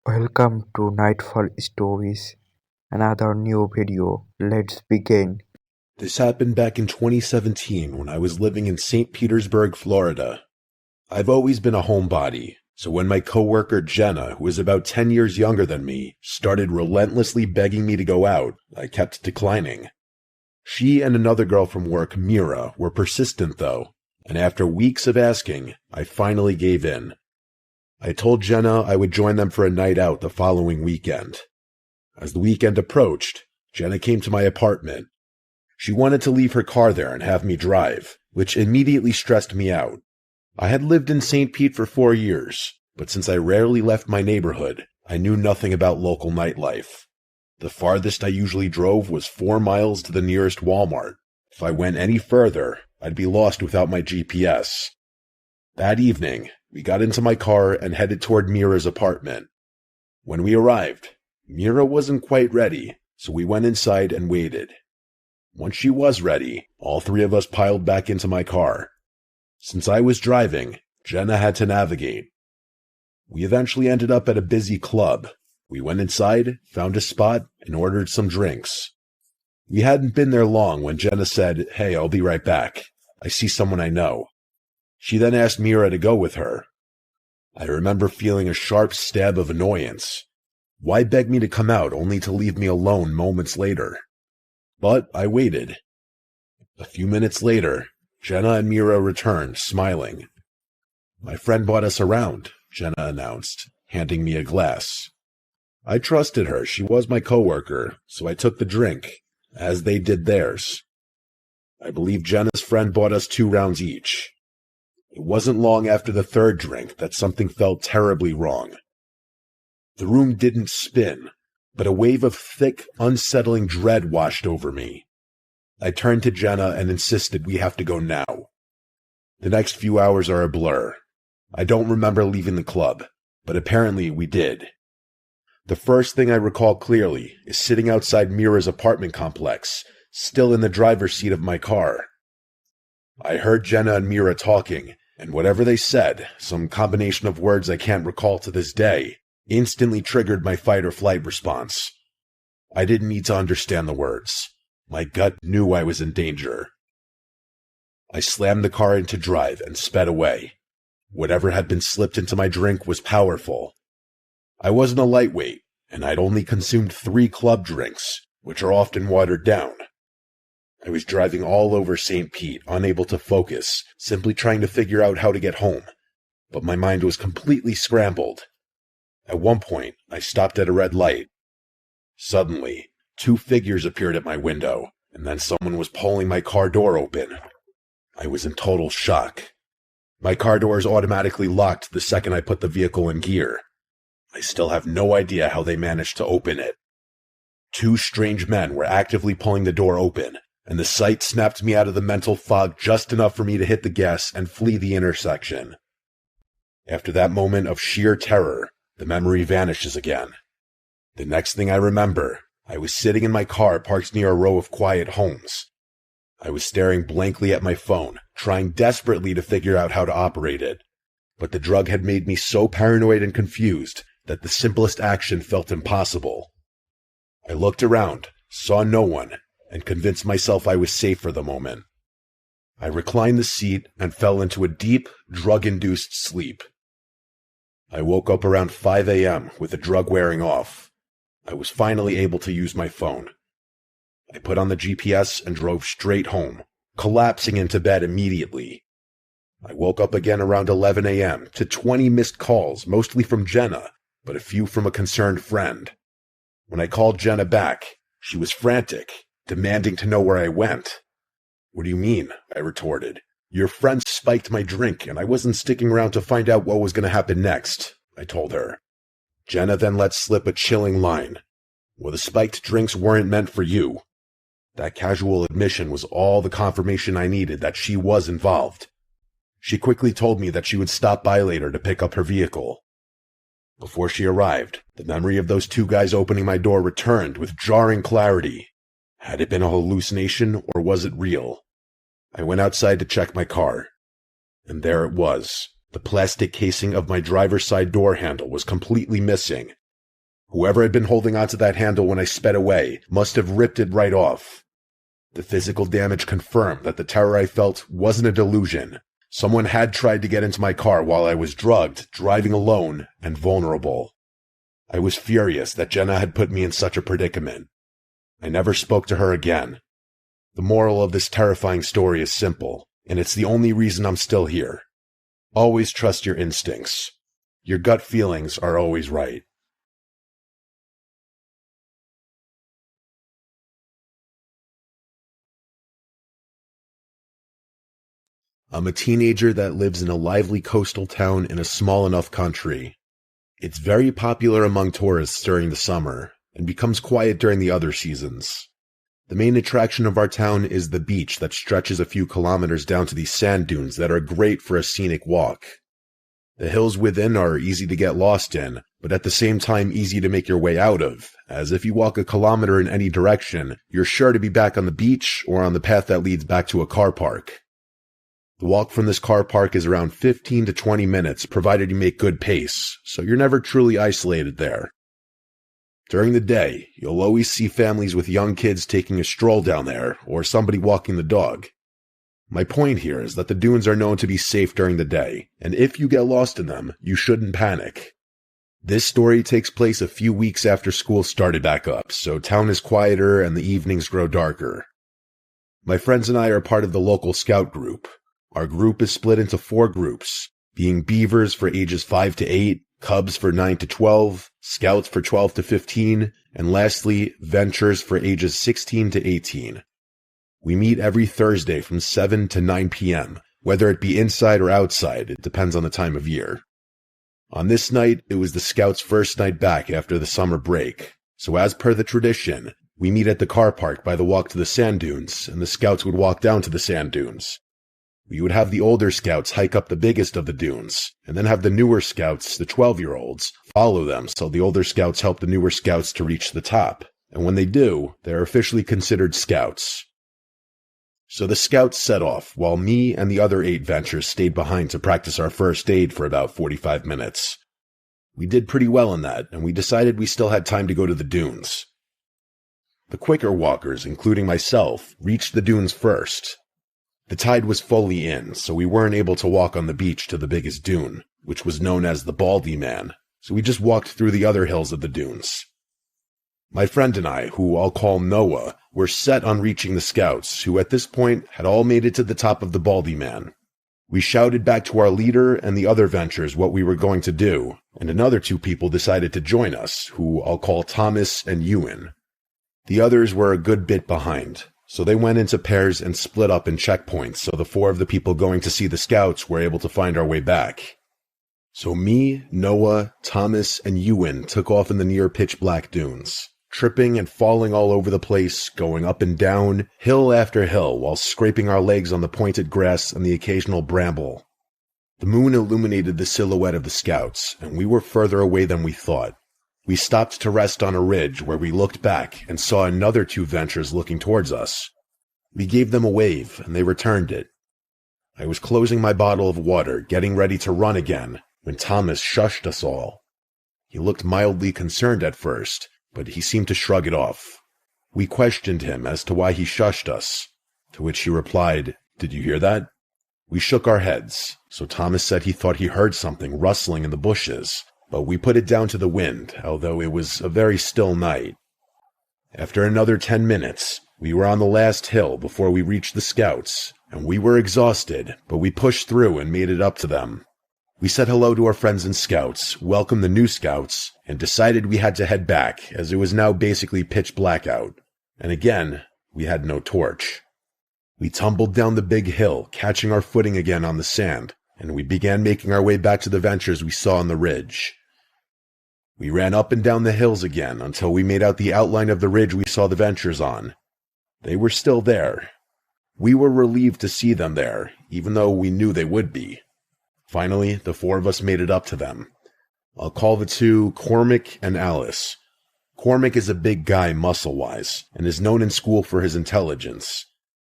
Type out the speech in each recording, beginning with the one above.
Welcome to Nightfall Stories, another new video. Let's begin. This happened back in 2017 when I was living in St. Petersburg, Florida. I've always been a homebody, so when my coworker Jenna, who is about 10 years younger than me, started relentlessly begging me to go out, I kept declining. She and another girl from work, Mira, were persistent though, and after weeks of asking, I finally gave in. I told Jenna I would join them for a night out the following weekend. As the weekend approached, Jenna came to my apartment. She wanted to leave her car there and have me drive, which immediately stressed me out. I had lived in St. Pete for 4 years, but since I rarely left my neighborhood, I knew nothing about local nightlife. The farthest I usually drove was 4 miles to the nearest Walmart. If I went any further, I'd be lost without my GPS. That evening, we got into my car and headed toward Mira's apartment. When we arrived, Mira wasn't quite ready, so we went inside and waited. Once she was ready, all 3 of us piled back into my car. Since I was driving, Jenna had to navigate. We eventually ended up at a busy club. We went inside, found a spot, and ordered some drinks. We hadn't been there long when Jenna said, "Hey, I'll be right back. I see someone I know." She then asked Mira to go with her. I remember feeling a sharp stab of annoyance. Why beg me to come out only to leave me alone moments later? But I waited. A few minutes later, Jenna and Mira returned, smiling. "My friend brought us around," Jenna announced, handing me a glass. I trusted her. She was my coworker, so I took the drink, as they did theirs. I believe Jenna's friend bought us 2 rounds each. It wasn't long after the 3rd drink that something felt terribly wrong. The room didn't spin, but a wave of thick, unsettling dread washed over me. I turned to Jenna and insisted we have to go now. The next few hours are a blur. I don't remember leaving the club, but apparently we did. The first thing I recall clearly is sitting outside Mira's apartment complex, still in the driver's seat of my car. I heard Jenna and Mira talking, and whatever they said, some combination of words I can't recall to this day, instantly triggered my fight or flight response. I didn't need to understand the words. My gut knew I was in danger. I slammed the car into drive and sped away. Whatever had been slipped into my drink was powerful. I wasn't a lightweight, and I'd only consumed 3 club drinks, which are often watered down. I was driving all over St. Pete, unable to focus, simply trying to figure out how to get home. But my mind was completely scrambled. At one point, I stopped at a red light. Suddenly, 2 figures appeared at my window, and then someone was pulling my car door open. I was in total shock. My car doors automatically locked the second I put the vehicle in gear. I still have no idea how they managed to open it. 2 strange men were actively pulling the door open, and the sight snapped me out of the mental fog just enough for me to hit the gas and flee the intersection. After that moment of sheer terror, the memory vanishes again. The next thing I remember, I was sitting in my car parked near a row of quiet homes. I was staring blankly at my phone, trying desperately to figure out how to operate it. But the drug had made me so paranoid and confused that the simplest action felt impossible. I looked around, saw no one, and convinced myself I was safe for the moment. I reclined the seat and fell into a deep, drug-induced sleep. I woke up around 5 a.m. with the drug wearing off. I was finally able to use my phone. I put on the GPS and drove straight home, collapsing into bed immediately. I woke up again around 11 a.m. to 20 missed calls, mostly from Jenna, but a few from a concerned friend. When I called Jenna back, she was frantic, demanding to know where I went. "What do you mean?" I retorted. "Your friend spiked my drink, and I wasn't sticking around to find out what was going to happen next," I told her. Jenna then let slip a chilling line. "Well, the spiked drinks weren't meant for you." That casual admission was all the confirmation I needed that she was involved. She quickly told me that she would stop by later to pick up her vehicle. Before she arrived, the memory of those 2 guys opening my door returned with jarring clarity. Had it been a hallucination, or was it real? I went outside to check my car. And there it was. The plastic casing of my driver's side door handle was completely missing, Whoever had been holding onto that handle when I sped away must have ripped it right off. The physical damage confirmed that the terror I felt wasn't a delusion. Someone had tried to get into my car while I was drugged, driving alone, and vulnerable. I was furious that Jenna had put me in such a predicament. I never spoke to her again. The moral of this terrifying story is simple, and it's the only reason I'm still here. Always trust your instincts. Your gut feelings are always right. I'm a teenager that lives in a lively coastal town in a small enough country. It's very popular among tourists during the summer, and becomes quiet during the other seasons. The main attraction of our town is the beach that stretches a few kilometers down to these sand dunes that are great for a scenic walk. The hills within are easy to get lost in, but at the same time easy to make your way out of, as if you walk a kilometer in any direction, you're sure to be back on the beach or on the path that leads back to a car park. The walk from this car park is around 15 to 20 minutes, provided you make good pace, so you're never truly isolated there. During the day, you'll always see families with young kids taking a stroll down there, or somebody walking the dog. My point here is that the dunes are known to be safe during the day, and if you get lost in them, you shouldn't panic. This story takes place a few weeks after school started back up, so town is quieter and the evenings grow darker. My friends and I are part of the local scout group. Our group is split into 4 groups, being Beavers for ages 5 to 8, Cubs for 9 to 12, Scouts for 12 to 15, and lastly, Ventures for ages 16 to 18. We meet every Thursday from 7 to 9 p.m., whether it be inside or outside, it depends on the time of year. On this night, it was the Scouts' first night back after the summer break, so as per the tradition, we meet at the car park by the walk to the sand dunes, and the Scouts would walk down to the sand dunes. We would have the older Scouts hike up the biggest of the dunes, and then have the newer Scouts, the 12-year-olds, follow them so the older Scouts help the newer Scouts to reach the top, and when they do, they are officially considered Scouts. So the Scouts set off, while me and the other 8 Ventures stayed behind to practice our first aid for about 45 minutes. We did pretty well in that, and we decided we still had time to go to the dunes. The quicker walkers, including myself, reached the dunes first. The tide was fully in, so we weren't able to walk on the beach to the biggest dune, which was known as the Baldy Man, so we just walked through the other hills of the dunes. My friend and I, who I'll call Noah, were set on reaching the Scouts, who at this point had all made it to the top of the Baldy Man. We shouted back to our leader and the other Ventures what we were going to do, and another 2 people decided to join us, who I'll call Thomas and Ewan. The others were a good bit behind, so they went into pairs and split up in checkpoints so the 4 of the people going to see the Scouts were able to find our way back. So me, Noah, Thomas, and Ewan took off in the near pitch-black dunes, tripping and falling all over the place, going up and down, hill after hill, while scraping our legs on the pointed grass and the occasional bramble. The moon illuminated the silhouette of the Scouts, and we were further away than we thought. We stopped to rest on a ridge where we looked back and saw another 2 Ventures looking towards us. We gave them a wave, and they returned it. I was closing my bottle of water, getting ready to run again, when Thomas shushed us all. He looked mildly concerned at first, but he seemed to shrug it off. We questioned him as to why he shushed us, to which he replied, "Did you hear that?" We shook our heads, so Thomas said he thought he heard something rustling in the bushes, but we put it down to the wind, although it was a very still night. After another 10 minutes, we were on the last hill before we reached the Scouts, and we were exhausted, but we pushed through and made it up to them. We said hello to our friends and Scouts, welcomed the new Scouts, and decided we had to head back, as it was now basically pitch black out. And again, we had no torch. We tumbled down the big hill, catching our footing again on the sand, and we began making our way back to the Ventures we saw on the ridge. We ran up and down the hills again until we made out the outline of the ridge we saw the Ventures on. They were still there. We were relieved to see them there, even though we knew they would be. Finally, the 4 of us made it up to them. I'll call the 2 Cormac and Alice. Cormac is a big guy muscle-wise, and is known in school for his intelligence.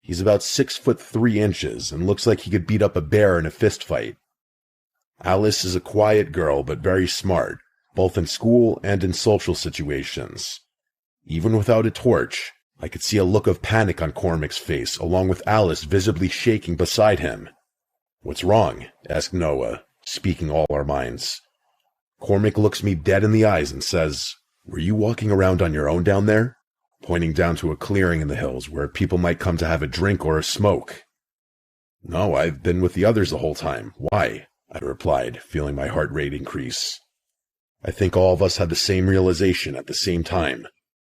He's about 6'3" and looks like he could beat up a bear in a fist fight. Alice is a quiet girl, but very smart, both in school and in social situations. Even without a torch, I could see a look of panic on Cormac's face, along with Alice visibly shaking beside him. "What's wrong?" asked Noah, speaking all our minds. Cormac looks me dead in the eyes and says, "Were you walking around on your own down there?" Pointing down to a clearing in the hills where people might come to have a drink or a smoke. "No, I've been with the others the whole time. Why?" I replied, feeling my heart rate increase. I think all of us had the same realization at the same time.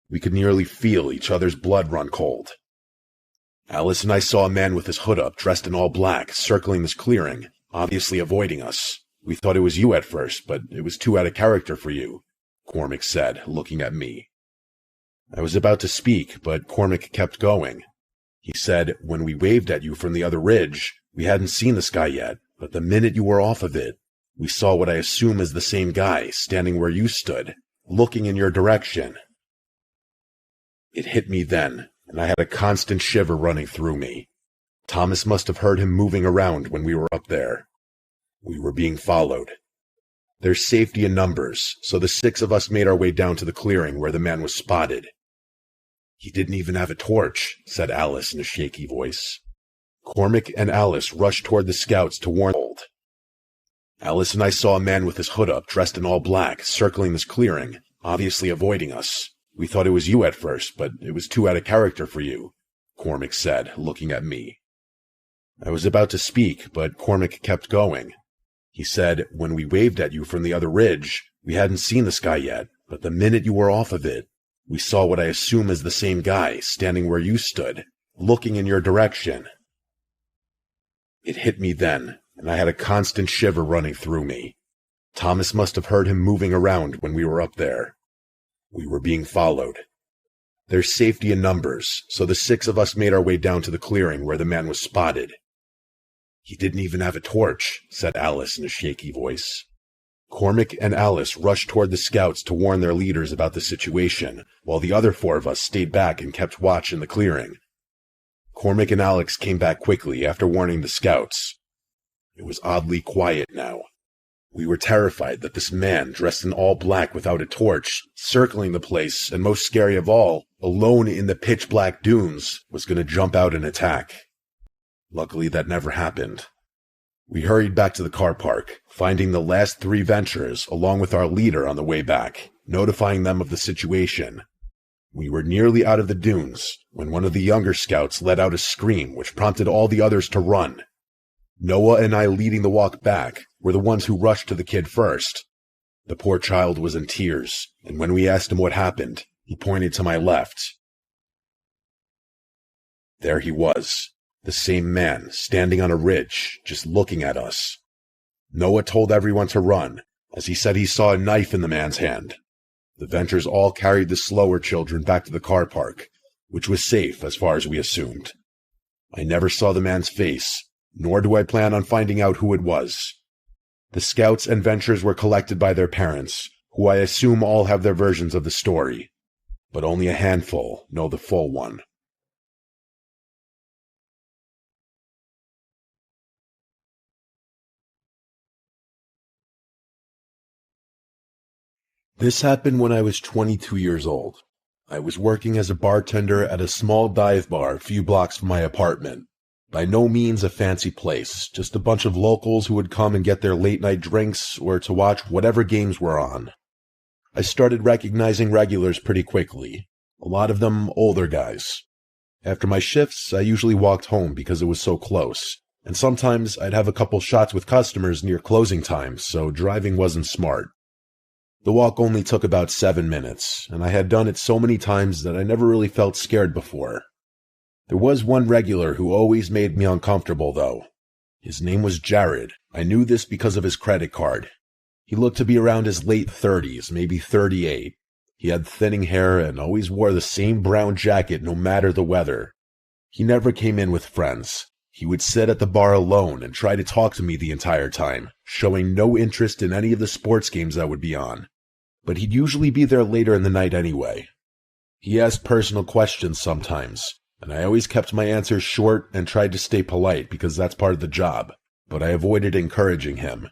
We could nearly feel each other's blood run cold. "Alice and I saw a man with his hood up, dressed in all black, circling this clearing, obviously avoiding us. We thought it was you at first, but it was too out of character for you," Cormac said, looking at me. I was about to speak, but Cormac kept going. He said, "When we waved at you from the other ridge, we hadn't seen the sky yet, but the minute you were off of it, we saw what I assume is the same guy standing where you stood, looking in your direction." It hit me then, and I had a constant shiver running through me. Thomas must have heard him moving around when we were up there. We were being followed. There's safety in numbers, so the 6 of us made our way down to the clearing where the man was spotted. "He didn't even have a torch," said Alice in a shaky voice. Cormac and Alice rushed toward the scouts to warn them. "Alice and I saw a man with his hood up, dressed in all black, circling this clearing, obviously avoiding us. We thought it was you at first, but it was too out of character for you," Cormac said, looking at me. I was about to speak, but Cormac kept going. He said, "When we waved at you from the other ridge, we hadn't seen the sky yet, but the minute you were off of it, we saw what I assume is the same guy standing where you stood, looking in your direction." It hit me then, and I had a constant shiver running through me. Thomas must have heard him moving around when we were up there. We were being followed. There's safety in numbers, so the 6 of us made our way down to the clearing where the man was spotted. "He didn't even have a torch," said Alice in a shaky voice. Cormac and Alice rushed toward the scouts to warn their leaders about the situation, while the other 4 of us stayed back and kept watch in the clearing. Cormac and Alex came back quickly after warning the scouts. It was oddly quiet now. We were terrified that this man, dressed in all black without a torch, circling the place, and most scary of all, alone in the pitch-black dunes, was going to jump out and attack. Luckily, that never happened. We hurried back to the car park, finding the last 3 venturers along with our leader on the way back, notifying them of the situation. We were nearly out of the dunes when one of the younger scouts let out a scream which prompted all the others to run. Noah and I, leading the walk back, were the ones who rushed to the kid first. The poor child was in tears, and when we asked him what happened, he pointed to my left. There he was, the same man, standing on a ridge, just looking at us. Noah told everyone to run, as he said he saw a knife in the man's hand. The Ventures all carried the slower children back to the car park, which was safe as far as we assumed. I never saw the man's face, nor do I plan on finding out who it was. The scouts and Ventures were collected by their parents, who I assume all have their versions of the story, but only a handful know the full one. This happened when I was 22 years old. I was working as a bartender at a small dive bar a few blocks from my apartment. By no means a fancy place, just a bunch of locals who would come and get their late-night drinks or to watch whatever games were on. I started recognizing regulars pretty quickly, a lot of them older guys. After my shifts, I usually walked home because it was so close, and sometimes I'd have a couple shots with customers near closing time, so driving wasn't smart. The walk only took about 7 minutes, and I had done it so many times that I never really felt scared before. There was one regular who always made me uncomfortable, though. His name was Jared. I knew this because of his credit card. He looked to be around his late 30s, maybe 38. He had thinning hair and always wore the same brown jacket no matter the weather. He never came in with friends. He would sit at the bar alone and try to talk to me the entire time, showing no interest in any of the sports games that would be on. But he'd usually be there later in the night anyway. He asked personal questions sometimes, and I always kept my answers short and tried to stay polite because that's part of the job, but I avoided encouraging him.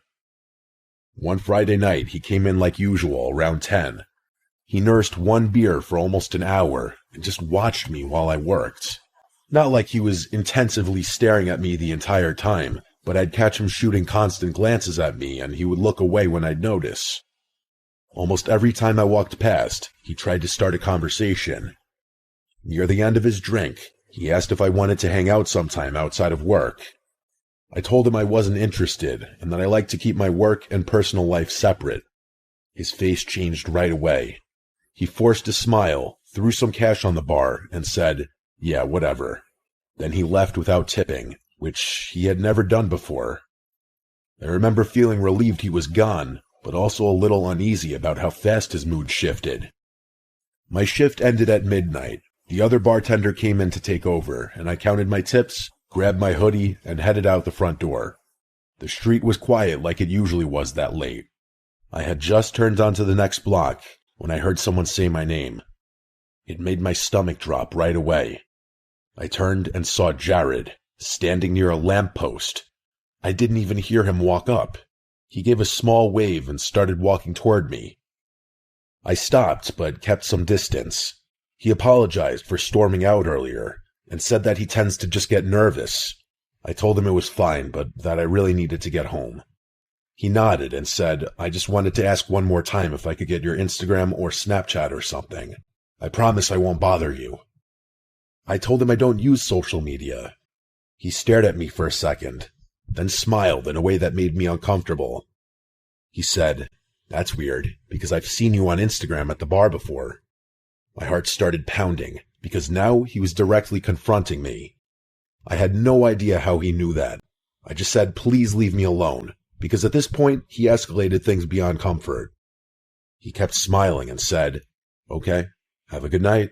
One Friday night, he came in like usual, around 10. He nursed one beer for almost an hour and just watched me while I worked. Not like he was intensively staring at me the entire time, but I'd catch him shooting constant glances at me and he would look away when I'd notice. Almost every time I walked past, he tried to start a conversation. Near the end of his drink, he asked if I wanted to hang out sometime outside of work. I told him I wasn't interested and that I like to keep my work and personal life separate. His face changed right away. He forced a smile, threw some cash on the bar, and said, "Yeah, whatever." Then he left without tipping, which he had never done before. I remember feeling relieved he was gone, but also a little uneasy about how fast his mood shifted. My shift ended at midnight. The other bartender came in to take over, and I counted my tips, grabbed my hoodie, and headed out the front door. The street was quiet like it usually was that late. I had just turned onto the next block when I heard someone say my name. It made my stomach drop right away. I turned and saw Jared, standing near a lamppost. I didn't even hear him walk up. He gave a small wave and started walking toward me. I stopped, but kept some distance. He apologized for storming out earlier, and said that he tends to just get nervous. I told him it was fine, but that I really needed to get home. He nodded and said, "I just wanted to ask one more time if I could get your Instagram or Snapchat or something. I promise I won't bother you." I told him I don't use social media. He stared at me for a second, then smiled in a way that made me uncomfortable. He said, "That's weird, because I've seen you on Instagram at the bar before." My heart started pounding, because now he was directly confronting me. I had no idea how he knew that. I just said, "Please leave me alone," because at this point, he escalated things beyond comfort. He kept smiling and said, "Okay, have a good night."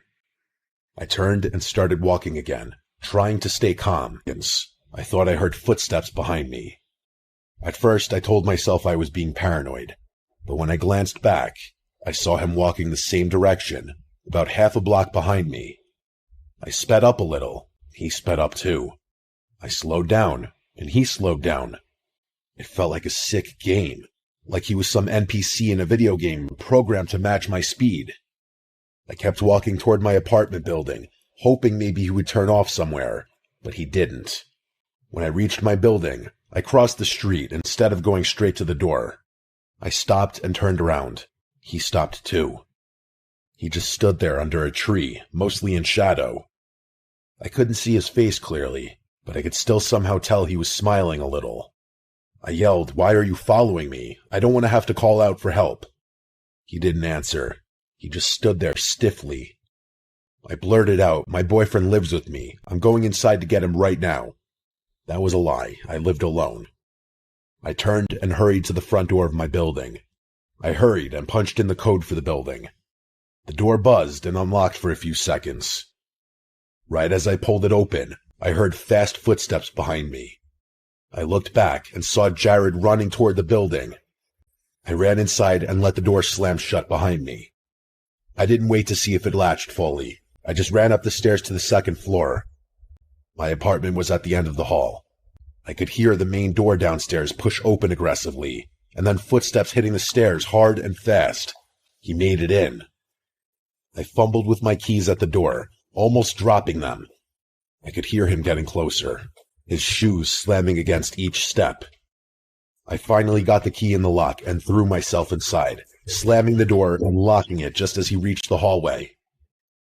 I turned and started walking again, trying to stay calm, since I thought I heard footsteps behind me. At first, I told myself I was being paranoid, but when I glanced back, I saw him walking the same direction, about half a block behind me. I sped up a little. He sped up too. I slowed down, and he slowed down. It felt like a sick game, like he was some NPC in a video game programmed to match my speed. I kept walking toward my apartment building, hoping maybe he would turn off somewhere, but he didn't. When I reached my building, I crossed the street instead of going straight to the door. I stopped and turned around. He stopped too. He just stood there under a tree, mostly in shadow. I couldn't see his face clearly, but I could still somehow tell he was smiling a little. I yelled, "Why are you following me? I don't want to have to call out for help." He didn't answer. He just stood there stiffly. I blurted out, "My boyfriend lives with me. I'm going inside to get him right now." That was a lie. I lived alone. I turned and hurried to the front door of my building. I hurried and punched in the code for the building. The door buzzed and unlocked for a few seconds. Right as I pulled it open, I heard fast footsteps behind me. I looked back and saw Jared running toward the building. I ran inside and let the door slam shut behind me. I didn't wait to see if it latched fully. I just ran up the stairs to the second floor. My apartment was at the end of the hall. I could hear the main door downstairs push open aggressively, and then footsteps hitting the stairs hard and fast. He made it in. I fumbled with my keys at the door, almost dropping them. I could hear him getting closer, his shoes slamming against each step. I finally got the key in the lock and threw myself inside, slamming the door and locking it just as he reached the hallway.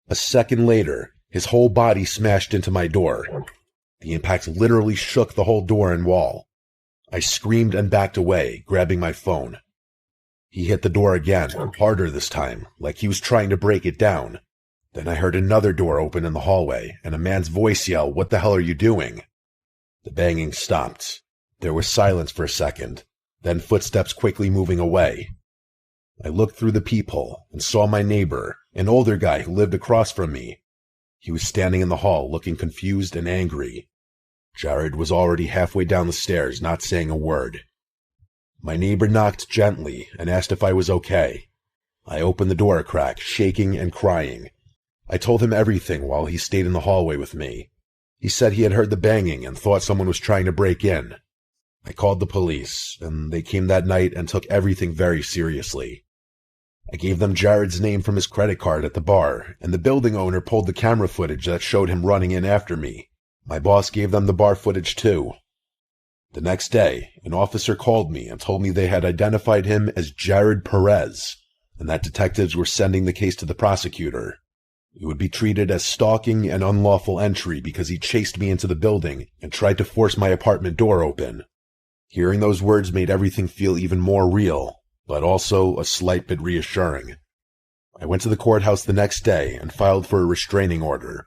A second later, his whole body smashed into my door. The impact literally shook the whole door and wall. I screamed and backed away, grabbing my phone. He hit the door again, harder this time, like he was trying to break it down. Then I heard another door open in the hallway, and a man's voice yell, "What the hell are you doing?" The banging stopped. There was silence for a second, then footsteps quickly moving away. I looked through the peephole and saw my neighbor, an older guy who lived across from me. He was standing in the hall, looking confused and angry. Jared was already halfway down the stairs, not saying a word. My neighbor knocked gently and asked if I was okay. I opened the door a crack, shaking and crying. I told him everything while he stayed in the hallway with me. He said he had heard the banging and thought someone was trying to break in. I called the police, and they came that night and took everything very seriously. I gave them Jared's name from his credit card at the bar, and the building owner pulled the camera footage that showed him running in after me. My boss gave them the bar footage too. The next day, an officer called me and told me they had identified him as Jared Perez, and that detectives were sending the case to the prosecutor. It would be treated as stalking and unlawful entry because he chased me into the building and tried to force my apartment door open. Hearing those words made everything feel even more real, but also a slight bit reassuring. I went to the courthouse the next day and filed for a restraining order.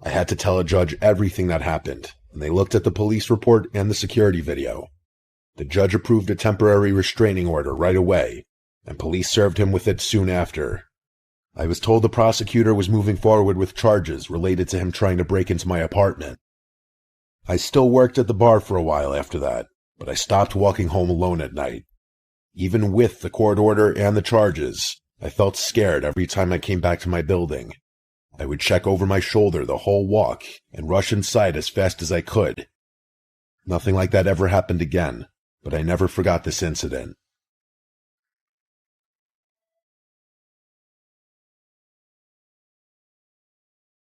I had to tell a judge everything that happened, and they looked at the police report and the security video. The judge approved a temporary restraining order right away, and police served him with it soon after. I was told the prosecutor was moving forward with charges related to him trying to break into my apartment. I still worked at the bar for a while after that, but I stopped walking home alone at night. Even with the court order and the charges, I felt scared every time I came back to my building. I would check over my shoulder the whole walk and rush inside as fast as I could. Nothing like that ever happened again, but I never forgot this incident.